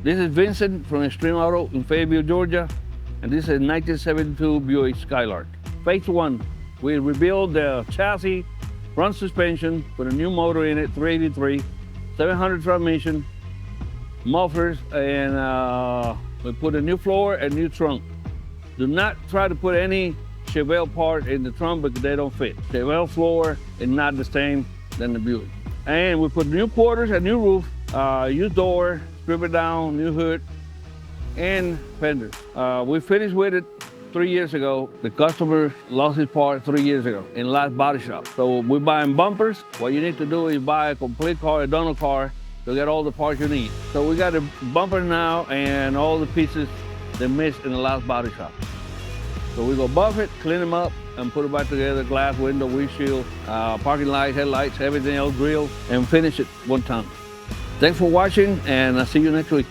This is Vincent from Extreme Auto in Fayetteville, Georgia, and this is a 1972 Buick Skylark. Phase 1, we rebuild the chassis, front suspension, put a new motor in it, 383, 700 transmission, mufflers, and we put a new floor and new trunk. Do not try to put any Chevelle part in the trunk because they don't fit. Chevelle floor is not the same than the Buick. And we put new quarters, a new roof, new door, strip it down, new hood, and fenders. We finished with it 3 years ago. The customer lost his part 3 years ago in last body shop. So we're buying bumpers. What you need to do is buy a complete car, a donor car, to get all the parts you need. So we got the bumpers now and all the pieces they missed in the last body shop. So we go buff it, clean them up, and put it back together, glass, window, windshield, parking lights, headlights, everything else, grill, and finish it one time. Thanks for watching, and I'll see you next week.